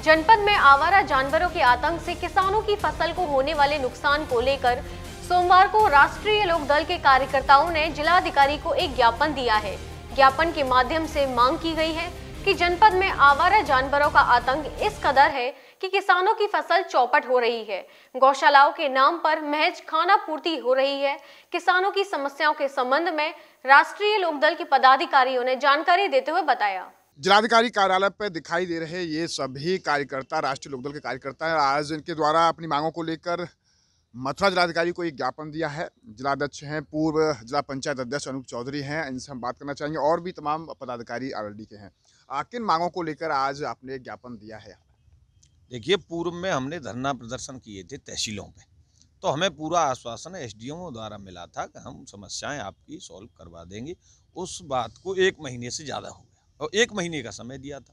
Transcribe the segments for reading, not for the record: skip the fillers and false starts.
जनपद में आवारा जानवरों के आतंक से किसानों की फसल को होने वाले नुकसान को लेकर सोमवार को राष्ट्रीय लोक दल के कार्यकर्ताओं ने जिलाधिकारी को एक ज्ञापन दिया है। ज्ञापन के माध्यम से मांग की गई है कि जनपद में आवारा जानवरों का आतंक इस कदर है कि किसानों की फसल चौपट हो रही है। गौशालाओं के नाम पर महज खाना पूर्ति हो रही है। किसानों की समस्याओं के संबंध में राष्ट्रीय लोक दल के पदाधिकारियों ने जानकारी देते हुए बताया। जिलाधिकारी कार्यालय पर दिखाई दे रहे ये सभी कार्यकर्ता राष्ट्रीय लोकदल के कार्यकर्ता हैं। आज इनके द्वारा अपनी मांगों को लेकर मथुरा जिलाधिकारी को एक ज्ञापन दिया है। जिलाध्यक्ष हैं, पूर्व जिला पंचायत अध्यक्ष अनूप चौधरी हैं, इनसे हम बात करना चाहेंगे और भी तमाम पदाधिकारी आरएलडी के हैं। किन मांगों को लेकर आज आपने एक ज्ञापन दिया है? देखिए, पूर्व में हमने धरना प्रदर्शन किए थे तहसीलों पे, तो हमें पूरा आश्वासन एसडीएम द्वारा मिला था कि हम समस्याएं आपकी सॉल्व करवा देंगे। उस बात को 1 महीने से ज़्यादा हो गया और 1 महीने का समय दिया था।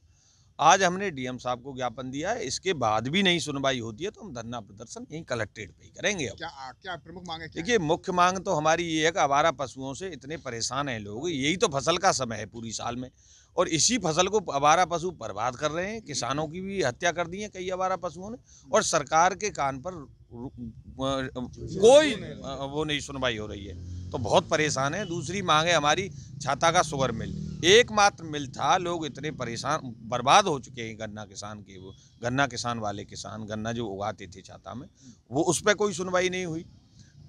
आज हमने डीएम साहब को ज्ञापन दिया है। इसके बाद भी नहीं सुनवाई होती है तो हम धरना प्रदर्शन यहीं कलेक्ट्रेट पे ही करेंगे। क्या प्रमुख मांग है? देखिए, मुख्य मांग तो हमारी ये है कि आवारा पशुओं से इतने परेशान हैं लोग। यही तो फसल का समय है पूरी साल में, और इसी फसल को आवारा पशु बर्बाद कर रहे हैं। किसानों की भी हत्या कर दी है कई आवारा पशुओं ने, और सरकार के कान पर कोई वो नहीं सुनवाई हो रही है, तो बहुत परेशान है। दूसरी मांग है हमारी छाता का शुगर मिल। एकमात्र मिल था, लोग इतने परेशान बर्बाद हो चुके हैं गन्ना किसान के। वो गन्ना किसान वाले किसान गन्ना जो उगाते थे छाता में, वो उस पर कोई सुनवाई नहीं हुई।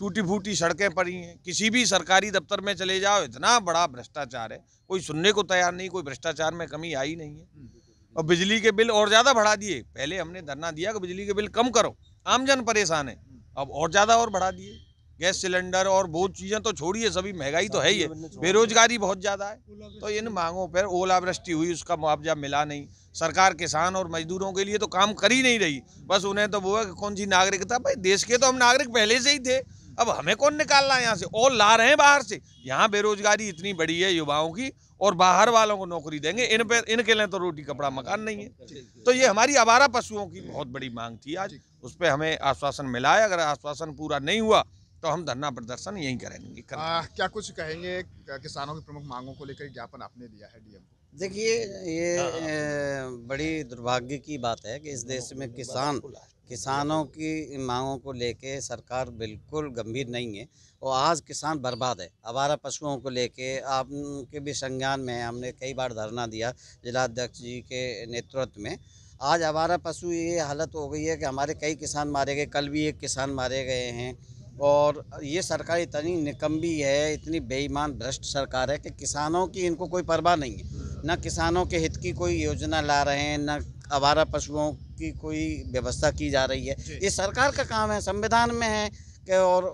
टूटी फूटी सड़कें पड़ी हैं। किसी भी सरकारी दफ्तर में चले जाओ, इतना बड़ा भ्रष्टाचार है, कोई सुनने को तैयार नहीं। कोई भ्रष्टाचार में कमी आई नहीं है। और बिजली के बिल और ज़्यादा बढ़ा दिए। पहले हमने धरना दिया कि बिजली के बिल कम करो, आमजन परेशान है, अब और ज़्यादा और बढ़ा दिए। गैस सिलेंडर और बहुत चीज़ें तो छोड़िए, सभी महंगाई तो है ही है, बेरोजगारी बहुत ज़्यादा है। तो इन मांगों पर ओलावृष्टि हुई, उसका मुआवजा मिला नहीं। सरकार किसान और मजदूरों के लिए तो काम कर ही नहीं रही। बस उन्हें तो वो है कि कौन सी नागरिकता, भाई देश के तो हम नागरिक पहले से ही थे, अब हमें कौन निकाल रहा है यहाँ से, और ला रहे हैं बाहर से। यहाँ बेरोजगारी इतनी बड़ी है युवाओं की, और बाहर वालों को नौकरी देंगे, इनके लिए तो रोटी कपड़ा मकान नहीं है। तो ये हमारी आवारा पशुओं की बहुत बड़ी मांग थी। आज उस पर हमें आश्वासन मिला है। अगर आश्वासन पूरा नहीं हुआ तो हम धरना प्रदर्शन यहीं करेंगे। क्या कुछ कहेंगे किसानों की प्रमुख मांगों को लेकर ज्ञापन आपने दिया है डीएम को? देखिए, ये बड़ी दुर्भाग्य की बात है कि इस देश में किसानों की मांगों को लेके सरकार बिल्कुल गंभीर नहीं है, और आज किसान बर्बाद है। आवारा पशुओं को लेके आपके भी संज्ञान में है, हमने कई बार धरना दिया जिलाध्यक्ष जी के नेतृत्व में। आज आवारा पशु ये हालत हो गई है कि हमारे कई किसान मारे गए, कल भी एक किसान मारे गए हैं। और ये सरकार इतनी निकम्मी है, इतनी बेईमान भ्रष्ट सरकार है कि किसानों की इनको कोई परवाह नहीं है। न किसानों के हित की कोई योजना ला रहे हैं, न आवारा पशुओं की कोई व्यवस्था की जा रही है। ये सरकार का काम है, संविधान में है कि। और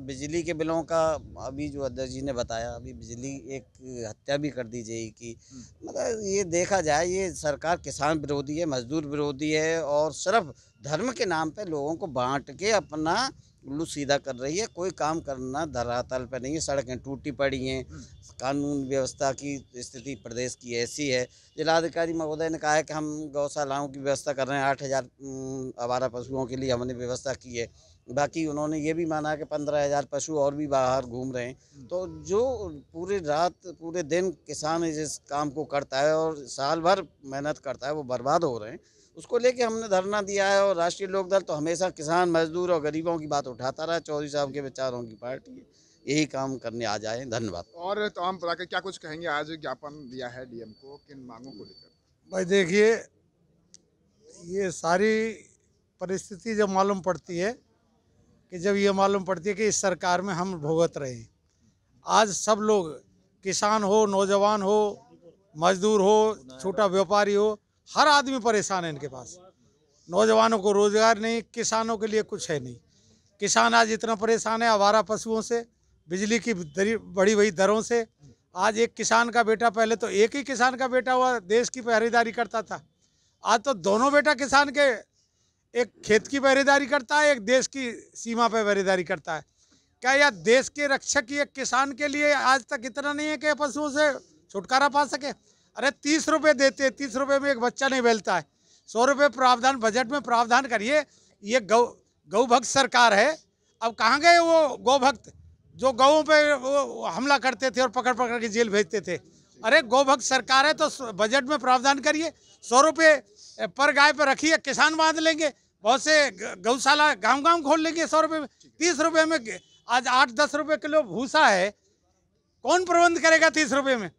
बिजली के बिलों का अभी जो अध्यक्ष जी ने बताया, अभी बिजली एक हत्या भी कर दी जाएगी। मतलब ये देखा जाए, ये सरकार किसान विरोधी है, मजदूर विरोधी है, और सिर्फ धर्म के नाम पे लोगों को बांट के अपना उल्लू सीधा कर रही है। कोई काम करना धरातल पर नहीं है। सड़कें टूटी पड़ी हैं, कानून व्यवस्था की स्थिति प्रदेश की ऐसी है। जिलाधिकारी महोदय ने कहा है कि हम गौशालाओं की व्यवस्था कर रहे हैं, 8000 आवारा पशुओं के लिए हमने व्यवस्था की है। बाकी उन्होंने ये भी माना कि 15,000 पशु और भी बाहर घूम रहे हैं। तो जो पूरी रात पूरे दिन किसान इस काम को करता है और साल भर मेहनत करता है, वो बर्बाद हो रहे हैं। उसको लेके हमने धरना दिया है। और राष्ट्रीय लोकदल तो हमेशा किसान, मजदूर और गरीबों की बात उठाता रहा। चौधरी साहब के विचारों की पार्टी है, यही काम करने आ जाए। धन्यवाद। और तो हम पता क्या कुछ कहेंगे? आज ज्ञापन दिया है डीएम को, किन मांगों को लेकर? भाई देखिए, ये सारी परिस्थिति जब मालूम पड़ती है कि जब ये मालूम पड़ती है कि इस सरकार में हम भुगत रहे हैं। आज सब लोग, किसान हो, नौजवान हो, मजदूर हो, छोटा व्यापारी हो, हर आदमी परेशान है इनके पास। नौजवानों को रोजगार नहीं, किसानों के लिए कुछ है नहीं। किसान आज इतना परेशान है आवारा पशुओं से, बिजली की बढ़ी हुई दरों से। आज एक किसान का बेटा, पहले तो एक ही किसान का बेटा हुआ देश की पहरेदारी करता था, आज तो दोनों बेटा किसान के, एक खेत की पहरेदारी करता है, एक देश की सीमा पर पहरेदारी करता है। क्या यह देश के रक्षक ही एक किसान के लिए आज तक इतना नहीं है कि पशुओं से छुटकारा पा सके? अरे 30 रुपये देते, 30 रुपये में एक बच्चा नहीं मिलता है। 100 रुपये प्रावधान, बजट में प्रावधान करिए। ये गौ भक्त सरकार है। अब कहाँ गए वो गौ भक्त जो गौओं पे वो हमला करते थे और पकड़ पकड़ के जेल भेजते थे? अरे गोभक्त सरकार है तो बजट में प्रावधान करिए, 100 रुपये पर गाय पर रखिए, किसान बांध लेंगे। बहुत से गौशाला गांव खोल लेंगे 100 रुपये में। 30 रुपये में आज 8-10 रुपये किलो भूसा है, कौन प्रबंध करेगा 30 रुपये में?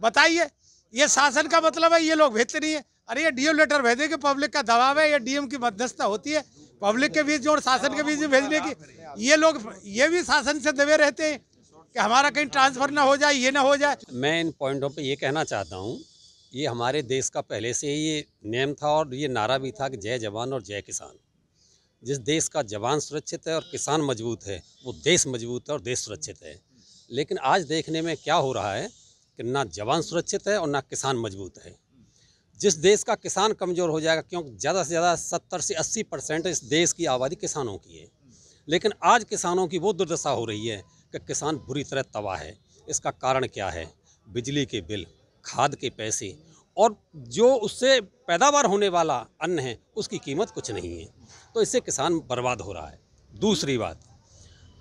बताइए। ये शासन का मतलब है ये लोग भेजते नहीं है। अरे ये डीएम लेटर भेजे कि पब्लिक का दबाव है, ये डीएम की मध्यस्थता होती है पब्लिक के बीच और शासन के बीच में भेजने की। ये लोग ये भी शासन से दबे रहते हैं कि हमारा कहीं ट्रांसफर ना हो जाए, ये ना हो जाए। मैं इन पॉइंटों पे ये कहना चाहता हूँ, ये हमारे देश का पहले से ही ये नेम था और ये नारा भी था कि जय जवान और जय किसान। जिस देश का जवान सुरक्षित है और किसान मजबूत है, वो देश मजबूत है और देश सुरक्षित है। लेकिन आज देखने में क्या हो रहा है कि ना जवान सुरक्षित है और ना किसान मजबूत है। जिस देश का किसान कमज़ोर हो जाएगा, क्योंकि ज़्यादा से ज़्यादा 70 से 80% इस देश की आबादी किसानों की है। लेकिन आज किसानों की वो दुर्दशा हो रही है कि किसान बुरी तरह तबाह है। इसका कारण क्या है? बिजली के बिल, खाद के पैसे और जो उससे पैदावार होने वाला अन्न है उसकी कीमत कुछ नहीं है। तो इससे किसान बर्बाद हो रहा है। दूसरी बात,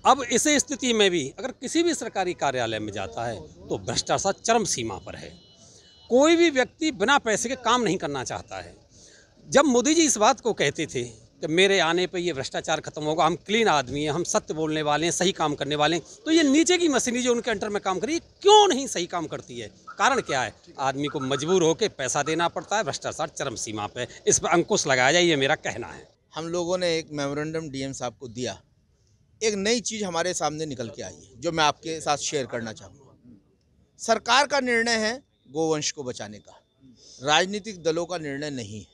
अब इस स्थिति में भी अगर किसी भी सरकारी कार्यालय में जाता है तो भ्रष्टाचार चरम सीमा पर है। कोई भी व्यक्ति बिना पैसे के काम नहीं करना चाहता है। जब मोदी जी इस बात को कहते थे कि मेरे आने पे ये भ्रष्टाचार खत्म होगा, हम क्लीन आदमी हैं, हम सत्य बोलने वाले हैं, सही काम करने वाले हैं, तो ये नीचे की मशीनरी जो उनके अंडर में काम कर रही है क्यों नहीं सही काम करती है? कारण क्या है? आदमी को मजबूर होकर पैसा देना पड़ता है। भ्रष्टाचार चरम सीमा पे, इस पर अंकुश लगाया जाए, ये मेरा कहना है। हम लोगों ने एक मेमोरेंडम डीएम साहब को दिया। एक नई चीज़ हमारे सामने निकल के आई है जो मैं आपके साथ शेयर करना चाहूँगा। सरकार का निर्णय है गोवंश को बचाने का, राजनीतिक दलों का निर्णय नहीं है।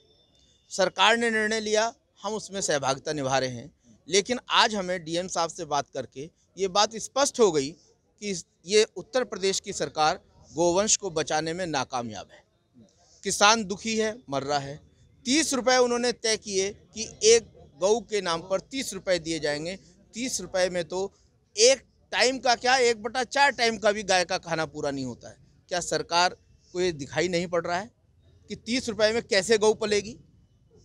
सरकार ने निर्णय लिया, हम उसमें सहभागिता निभा रहे हैं। लेकिन आज हमें डीएम साहब से बात करके ये बात स्पष्ट हो गई कि ये उत्तर प्रदेश की सरकार गोवंश को बचाने में नाकामयाब है। किसान दुखी है, मर रहा है। 30 रुपये उन्होंने तय किए कि एक गऊ के नाम पर 30 रुपये दिए जाएंगे। 30 रुपये में तो एक टाइम का क्या, 1/4 टाइम का भी गाय का खाना पूरा नहीं होता है। क्या सरकार को ये दिखाई नहीं पड़ रहा है कि 30 रुपये में कैसे गऊ पलेगी?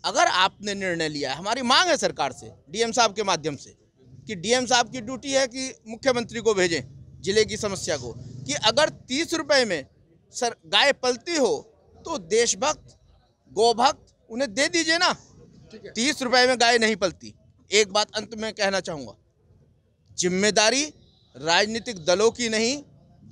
अगर आपने निर्णय लिया है, हमारी मांग है सरकार से, डीएम साहब के माध्यम से, कि डीएम साहब की ड्यूटी है कि मुख्यमंत्री को भेजें जिले की समस्या को, कि अगर 30 रुपये में गाय पलती हो तो देशभक्त, गोभक्त उन्हें दे दीजिए ना। 30 रुपये में गाय नहीं पलती। एक बात अंत में कहना चाहूँगा, जिम्मेदारी राजनीतिक दलों की नहीं,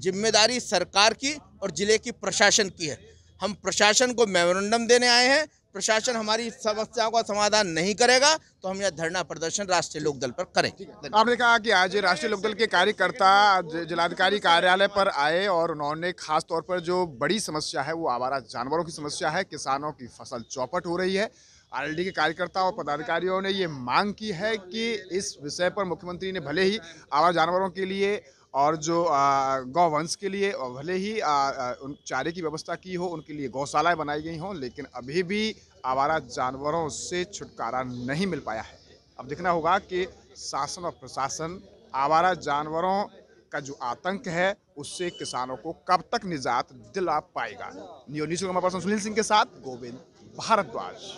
जिम्मेदारी सरकार की और जिले की प्रशासन की है। हम प्रशासन को मेमोरेंडम देने आए हैं। प्रशासन हमारी समस्याओं का समाधान नहीं करेगा तो हम यह धरना प्रदर्शन राष्ट्रीय लोकदल पर करेंगे। आपने कहा कि आज राष्ट्रीय लोकदल के कार्यकर्ता जिलाधिकारी कार्यालय पर आए और उन्होंने खास तौर पर जो बड़ी समस्या है वो आवारा जानवरों की समस्या है। किसानों की फसल चौपट हो रही है। आरएलडी के कार्यकर्ता और पदाधिकारियों ने ये मांग की है कि इस विषय पर मुख्यमंत्री ने भले ही आवारा जानवरों के लिए और जो गौवंश के लिए भले ही उन चारे की व्यवस्था की हो, उनके लिए गौशालाएं बनाई गई हों, लेकिन अभी भी आवारा जानवरों से छुटकारा नहीं मिल पाया है। अब देखना होगा कि शासन और प्रशासन आवारा जानवरों का जो आतंक है उससे किसानों को कब तक निजात दिला पाएगा। न्यूज़ सुनील सिंह के साथ गोविंद भारद्वाज।